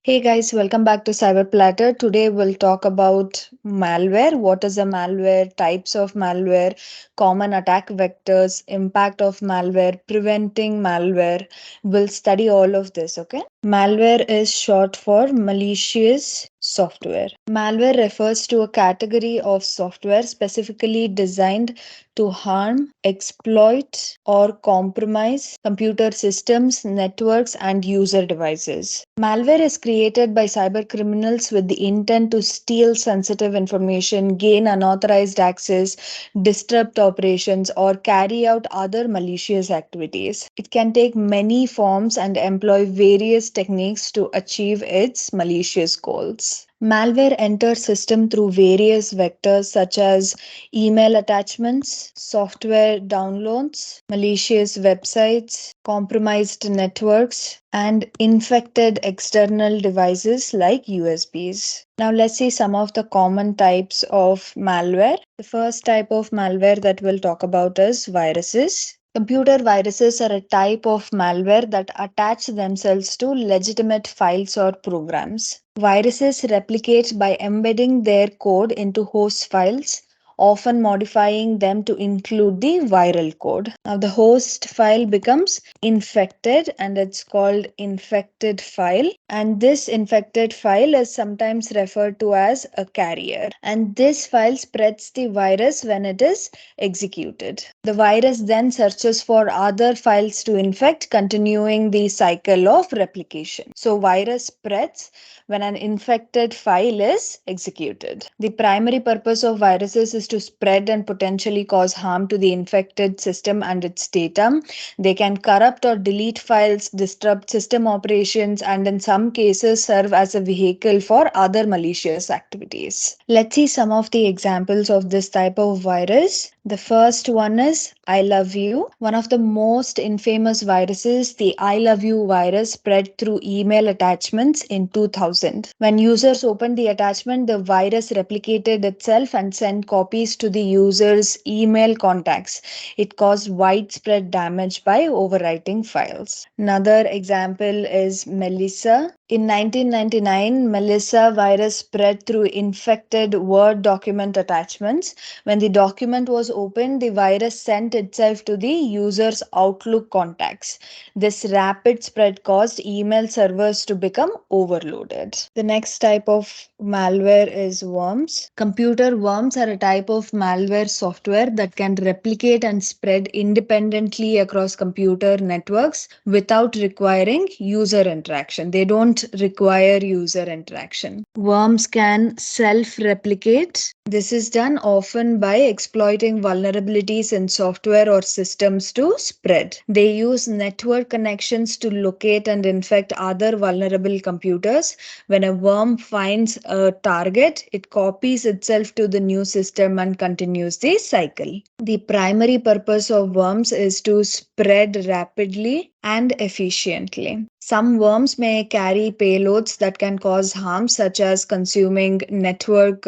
Hey guys, welcome back to Cyber Platter. Today we'll talk about malware. What is a malware? Types of malware, common attack vectors, impact of malware, preventing malware. We'll study all of this, okay? Malware is short for malicious software. Malware refers to a category of software specifically designed to harm, exploit, or compromise computer systems, networks, and user devices. Malware is created by cyber criminals with the intent to steal sensitive information, gain unauthorized access, disrupt operations, or carry out other malicious activities. It can take many forms and employ various techniques to achieve its malicious goals. Malware enters system through various vectors such as email attachments, software downloads, malicious websites, compromised networks, and infected external devices like USBs. Now, let's see some of the common types of malware. The first type of malware that we'll talk about is viruses. Computer viruses are a type of malware that attach themselves to legitimate files or programs. Viruses replicate by embedding their code into host files, often modifying them to include the viral code. Now, the host file becomes infected and it's called infected file. And this infected file is sometimes referred to as a carrier. And this file spreads the virus when it is executed. The virus then searches for other files to infect, continuing the cycle of replication. So, virus spreads when an infected file is executed. The primary purpose of viruses is to spread and potentially cause harm to the infected system and its data. They can corrupt or delete files, disrupt system operations, and in some cases serve as a vehicle for other malicious activities. Let's see some of the examples of this type of virus. The first one is I love you. One of the most infamous viruses, the I love you virus, spread through email attachments in 2000. When users opened the attachment, the virus replicated itself and sent copies to the user's email contacts. It caused widespread damage by overwriting files. Another example is Melissa. In 1999, Melissa virus spread through infected Word document attachments. When the document was opened, the virus sent itself to the user's Outlook contacts. This rapid spread caused email servers to become overloaded. The next type of malware is worms. Computer worms are a type of malware software that can replicate and spread independently across computer networks without requiring user interaction. They don't require user interaction. Worms can self-replicate. This is done often by exploiting vulnerabilities in software or systems to spread. They use network connections to locate and infect other vulnerable computers. When a worm finds a target, it copies itself to the new system and continues the cycle. The primary purpose of worms is to spread rapidly and efficiently. Some worms may carry payloads that can cause harm, such as consuming network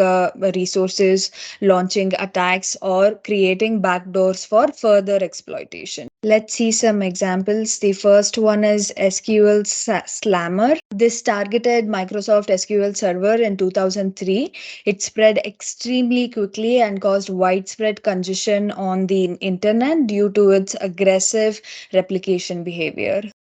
resources, launching attacks, or creating backdoors for further exploitation. Let's see some examples. The first one is SQL Slammer. This targeted Microsoft SQL Server in 2003. It spread extremely quickly and caused widespread congestion on the internet due to its aggressive replication behavior.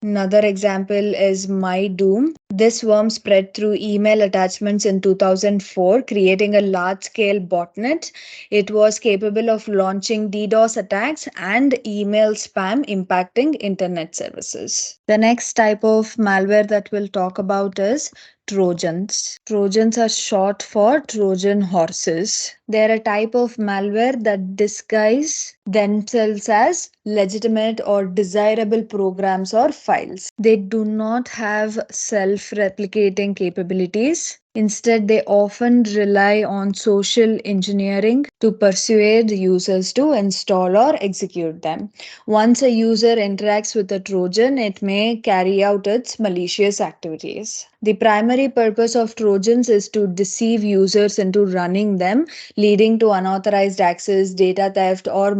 Another example is MyDoom. This worm spread through email attachments in 2004, creating a large-scale botnet. It was capable of launching DDoS attacks and email spam, impacting internet services. The next type of malware that we'll talk about is Trojans. Trojans are short for Trojan horses. They're a type of malware that disguise themselves as legitimate or desirable programs or files. They do not have self-replicating capabilities. Instead, they often rely on social engineering to persuade users to install or execute them. Once a user interacts with a Trojan, it may carry out its malicious activities. The primary purpose of Trojans is to deceive users into running them, leading to unauthorized access, data theft, or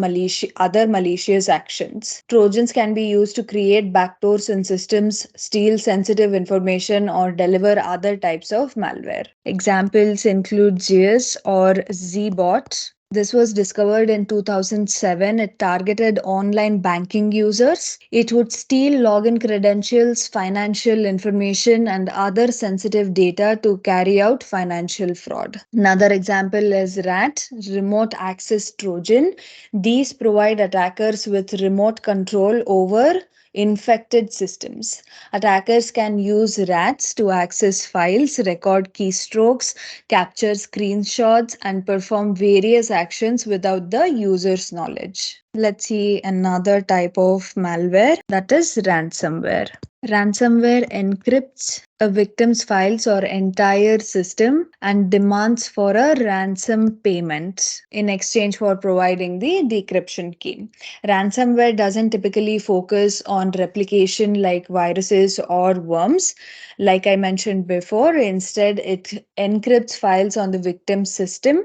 other malicious actions. Trojans can be used to create backdoors in systems, steal sensitive information, or deliver other types of malware. Examples include JIS or ZBot. This was discovered in 2007. It targeted online banking users. It would steal login credentials, financial information, and other sensitive data to carry out financial fraud. Another example is RAT, Remote Access Trojan. These provide attackers with remote control over infected systems. Attackers can use RATs to access files, record keystrokes, capture screenshots, and perform various actions without the user's knowledge. Let's see another type of malware, that is ransomware. Ransomware encrypts a victim's files or entire system and demands for a ransom payment in exchange for providing the decryption key. Ransomware doesn't typically focus on replication like viruses or worms. Like I mentioned before, instead, it encrypts files on the victim's system,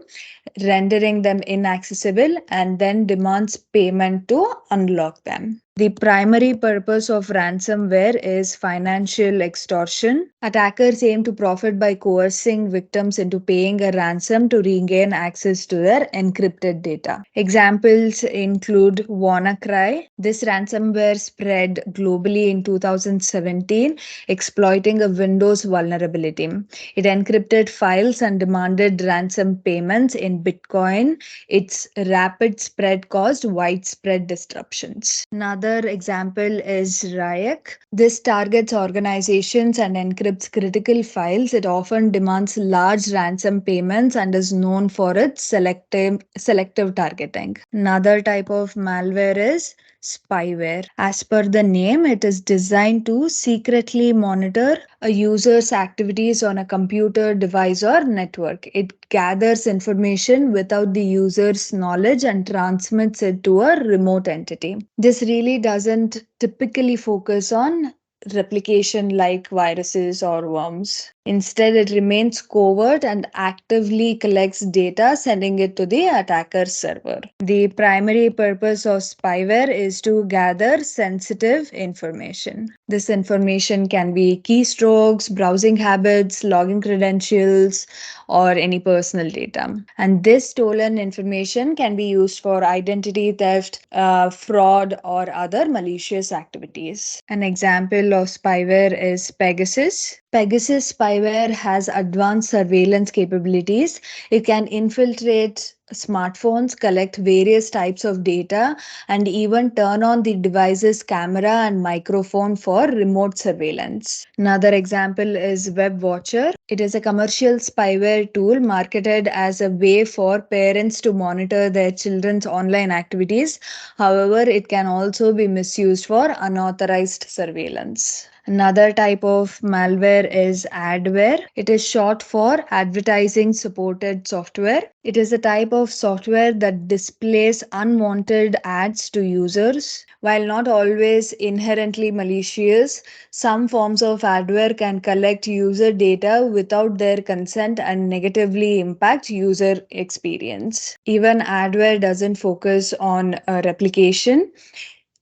rendering them inaccessible, and then demands payment to unlock them. The primary purpose of ransomware is financial extortion. Attackers aim to profit by coercing victims into paying a ransom to regain access to their encrypted data. Examples include WannaCry. This ransomware spread globally in 2017, exploiting a Windows vulnerability. It encrypted files and demanded ransom payments in Bitcoin. Its rapid spread caused widespread disruptions. Another example is Ryuk. This targets organizations and encrypts critical files. It often demands large ransom payments and is known for its selective targeting. Another type of malware is spyware. As per the name, it is designed to secretly monitor a user's activities on a computer, device, or network. It gathers information without the user's knowledge and transmits it to a remote entity. This really doesn't typically focus on replication like viruses or worms. Instead, it remains covert and actively collects data, sending it to the attacker's server. The primary purpose of spyware is to gather sensitive information. This information can be keystrokes, browsing habits, login credentials, or any personal data. And this stolen information can be used for identity theft, fraud, or other malicious activities. An example of spyware is Pegasus. Pegasus spyware has advanced surveillance capabilities. It can infiltrate smartphones, collect various types of data, and even turn on the device's camera and microphone for remote surveillance. Another example is WebWatcher. It is a commercial spyware tool marketed as a way for parents to monitor their children's online activities. However, it can also be misused for unauthorized surveillance. Another type of malware is Adware. It is short for advertising supported software. It is a type of software that displays unwanted ads to users. While not always inherently malicious, some forms of adware can collect user data without their consent and negatively impact user experience. Even adware doesn't focus on replication.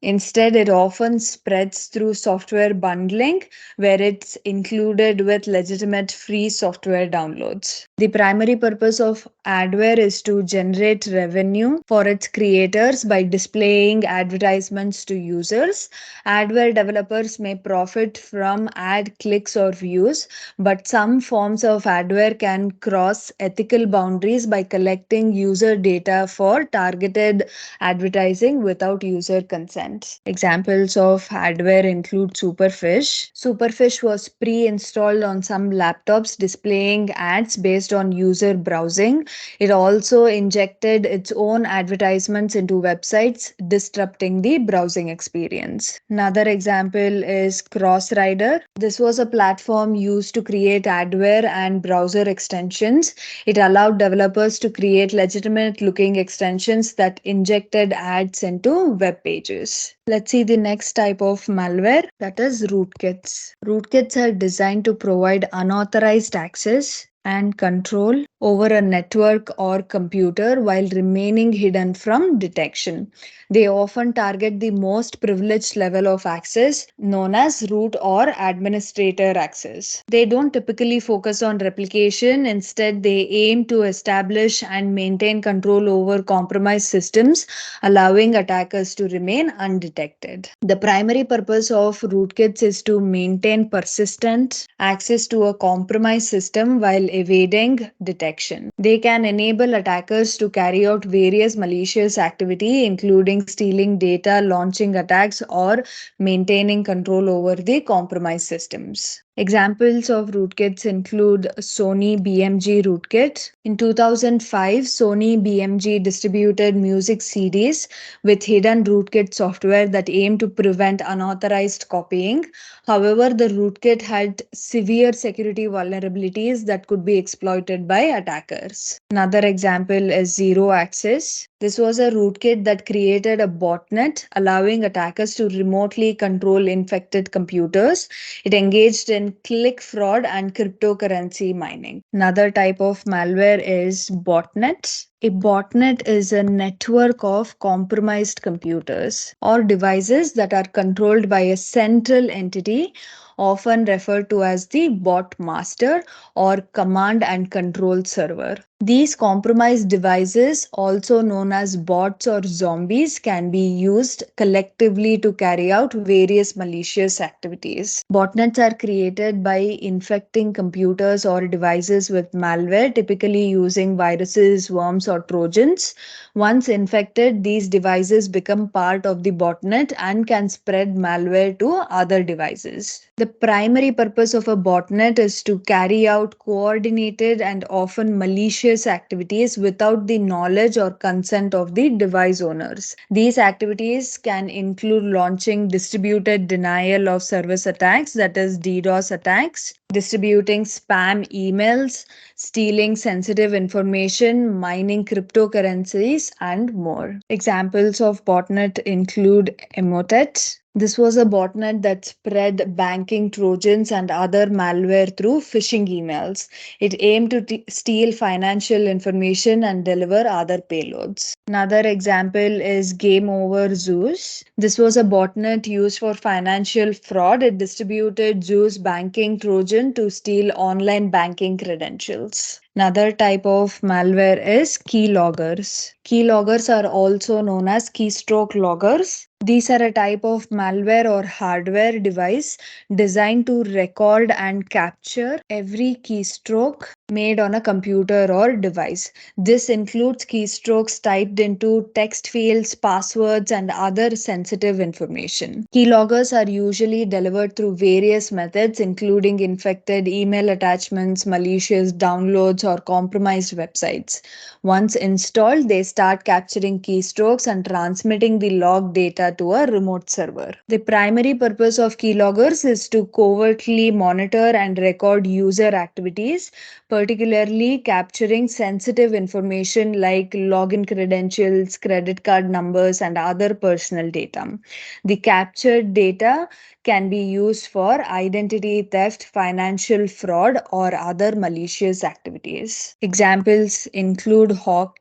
Instead, it often spreads through software bundling, where it's included with legitimate free software downloads. The primary purpose of Adware is to generate revenue for its creators by displaying advertisements to users. Adware developers may profit from ad clicks or views, but some forms of adware can cross ethical boundaries by collecting user data for targeted advertising without user consent. content. Examples of adware include Superfish. Superfish was pre-installed on some laptops displaying ads based on user browsing. It also injected its own advertisements into websites, disrupting the browsing experience. Another example is Crossrider. This was a platform used to create adware and browser extensions. It allowed developers to create legitimate looking extensions that injected ads into web pages. Let's see the next type of malware, that is rootkits. Rootkits are designed to provide unauthorized access and control over a network or computer while remaining hidden from detection. They often target the most privileged level of access, known as root or administrator access. They don't typically focus on replication, instead, they aim to establish and maintain control over compromised systems, allowing attackers to remain undetected. The primary purpose of rootkits is to maintain persistent access to a compromised system while evading detection. They can enable attackers to carry out various malicious activity, including stealing data, launching attacks, or maintaining control over the compromised systems. Examples of rootkits include Sony BMG rootkit. In 2005, Sony BMG distributed music CDs with hidden rootkit software that aimed to prevent unauthorized copying. However, the rootkit had severe security vulnerabilities that could be exploited by attackers. Another example is Zero Access. This was a rootkit that created a botnet, allowing attackers to remotely control infected computers. It engaged in click fraud and cryptocurrency mining. Another type of malware is botnets. A botnet is a network of compromised computers or devices that are controlled by a central entity, often referred to as the bot master or command and control server. These compromised devices, also known as bots or zombies, can be used collectively to carry out various malicious activities. Botnets are created by infecting computers or devices with malware, typically using viruses, worms, or Trojans. Once infected, these devices become part of the botnet and can spread malware to other devices. The primary purpose of a botnet is to carry out coordinated and often malicious activities without the knowledge or consent of the device owners. These activities can include launching distributed denial of service attacks, that is DDoS attacks, distributing spam emails, stealing sensitive information, mining cryptocurrencies, and more. Examples of botnet include Emotet. This was a botnet that spread banking Trojans and other malware through phishing emails. It aimed to steal financial information and deliver other payloads. Another example is Game Over Zeus. This was a botnet used for financial fraud. It distributed Zeus banking Trojan to steal online banking credentials. Another type of malware is keyloggers. Keyloggers are also known as keystroke loggers. These are a type of malware or hardware device designed to record and capture every keystroke made on a computer or device. This includes keystrokes typed into text fields, passwords, and other sensitive information. Keyloggers are usually delivered through various methods, including infected email attachments, malicious downloads, or compromised websites. Once installed, they start capturing keystrokes and transmitting the log data to a remote server. The primary purpose of keyloggers is to covertly monitor and record user activities, particularly capturing sensitive information like login credentials, credit card numbers, and other personal data. The captured data can be used for identity theft, financial fraud, or other malicious activities. Examples include Hawk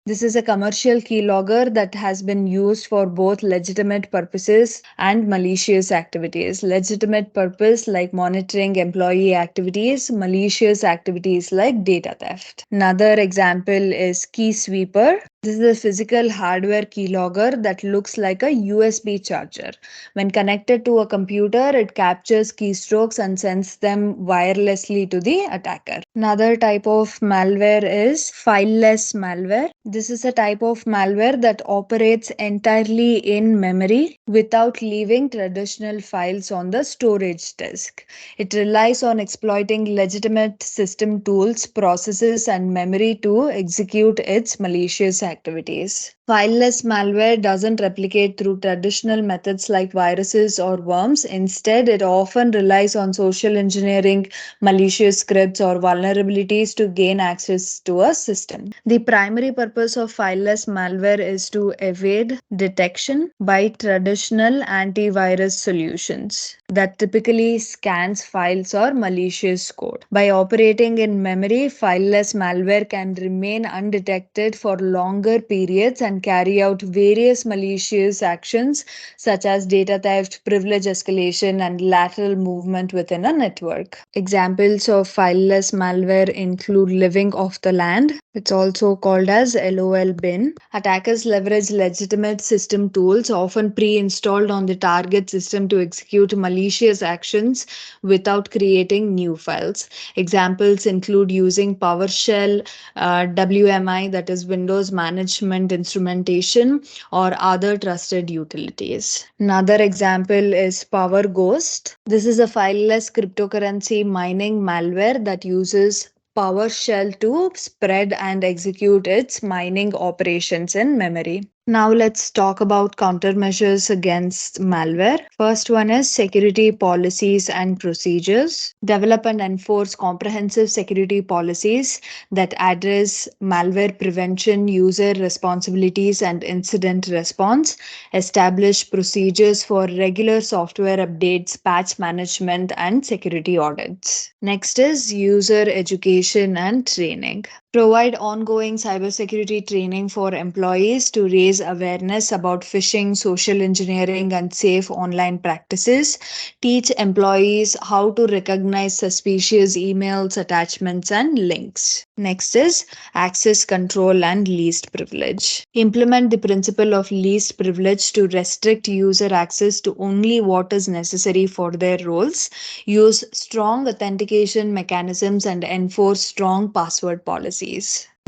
This is a commercial keylogger that has been used for both legitimate purposes and malicious activities. Legitimate purpose like monitoring employee activities, malicious activities like data theft. Another example is Keysweeper. This is a physical hardware keylogger that looks like a USB charger. When connected to a computer, it captures keystrokes and sends them wirelessly to the attacker. Another type of malware is fileless malware. This is a type of malware that operates entirely in memory without leaving traditional files on the storage disk. It relies on exploiting legitimate system tools, processes, and memory to execute its malicious activities. Fileless malware doesn't replicate through traditional methods like viruses or worms. Instead, it often relies on social engineering, malicious scripts, or vulnerabilities to gain access to a system. The primary purpose of fileless malware is to evade detection by traditional antivirus solutions that typically scans files or malicious code. By operating in memory, fileless malware can remain undetected for longer periods and carry out various malicious actions such as data theft, privilege escalation, and lateral movement within a network. Examples of fileless malware include living off the land. It's also called as LOL bin. Attackers leverage legitimate system tools, often pre-installed on the target system, to execute malicious actions without creating new files. Examples include using PowerShell, WMI, that is Windows Management Instrumentation, or other trusted utilities. Another example is Power Ghost. This is a fileless cryptocurrency mining malware that uses PowerShell to spread and execute its mining operations in memory. Now let's talk about countermeasures against malware. First one is security policies and procedures. Develop and enforce comprehensive security policies that address malware prevention, user responsibilities, and incident response. Establish procedures for regular software updates, patch management, and security audits. Next is user education and training. Provide ongoing cybersecurity training for employees to raise awareness about phishing, social engineering, and safe online practices. Teach employees how to recognize suspicious emails, attachments, and links. Next is access control and least privilege. Implement the principle of least privilege to restrict user access to only what is necessary for their roles. Use strong authentication mechanisms and enforce strong password policies.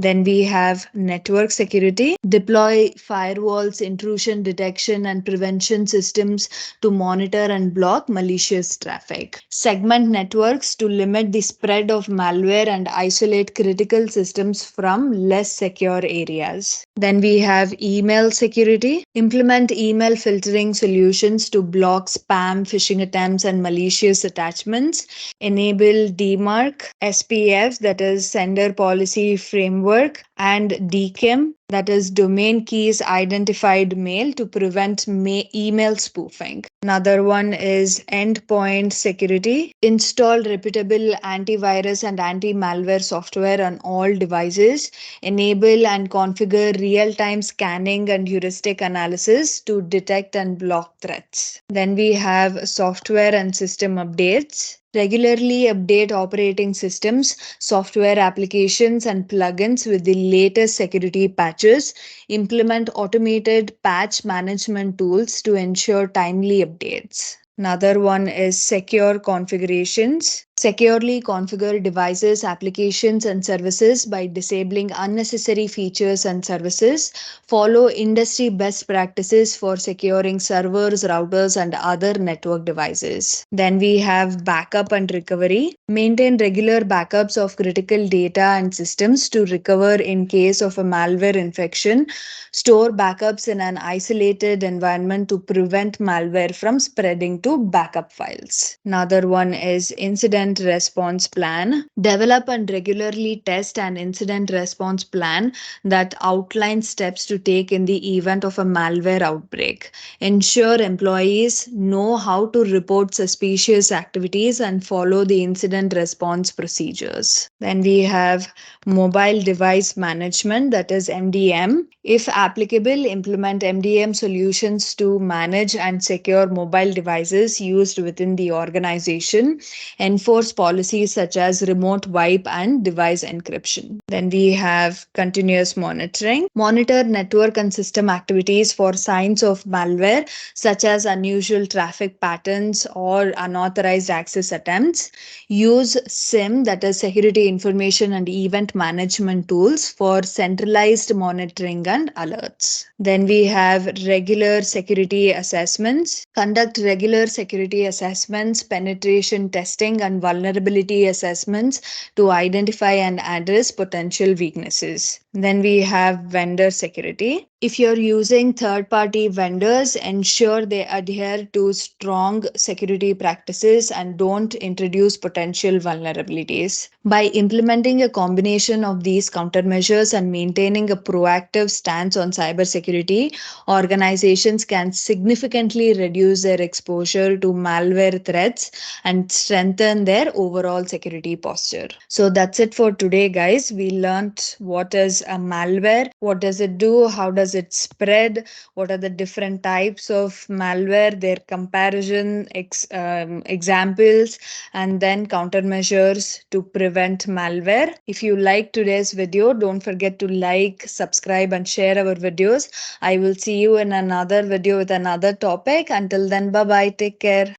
Then we have network security. Deploy firewalls, intrusion detection, and prevention systems to monitor and block malicious traffic. Segment networks to limit the spread of malware and isolate critical systems from less secure areas. Then we have email security. Implement email filtering solutions to block spam, phishing attempts, and malicious attachments. Enable DMARC, SPF, that is Sender Policy Framework, and DKIM, that is Domain Keys Identified Mail, to prevent email spoofing. Another one is endpoint security. Install reputable antivirus and anti-malware software on all devices. Enable and configure real-time scanning and heuristic analysis to detect and block threats. Then we have software and system updates. Regularly update operating systems, software applications, and plugins with the latest security patches. Implement automated patch management tools to ensure timely updates. Another one is secure configurations. Securely configure devices, applications, and services by disabling unnecessary features and services. Follow industry best practices for securing servers, routers, and other network devices. Then we have backup and recovery. Maintain regular backups of critical data and systems to recover in case of a malware infection. Store backups in an isolated environment to prevent malware from spreading to backup files. Another one is incident response plan. Develop and regularly test an incident response plan that outlines steps to take in the event of a malware outbreak. Ensure employees know how to report suspicious activities and follow the incident response procedures. Then we have mobile device management, that is MDM. If applicable, implement MDM solutions to manage and secure mobile devices used within the organization. Enforce enforce policies such as remote wipe and device encryption. Then we have continuous monitoring. Monitor network and system activities for signs of malware, such as unusual traffic patterns or unauthorized access attempts. Use SIM, that is Security Information and Event Management tools, for centralized monitoring and alerts. Then we have regular security assessments. Conduct regular security assessments, penetration testing, and vulnerability assessments to identify and address potential weaknesses. Then we have vendor security. If you're using third party vendors, ensure they adhere to strong security practices and don't introduce potential vulnerabilities. By implementing a combination of these countermeasures and maintaining a proactive stance on cybersecurity, organizations can significantly reduce their exposure to malware threats and strengthen their overall security posture. So that's it for today, guys. We learned what is a malware, what does it do, how does it spread, what are the different types of malware, their comparison examples, and then countermeasures to prevent malware. If you like today's video, don't forget to like, subscribe, and share our videos. I will see you in another video with another topic. Until then, bye bye. Take care.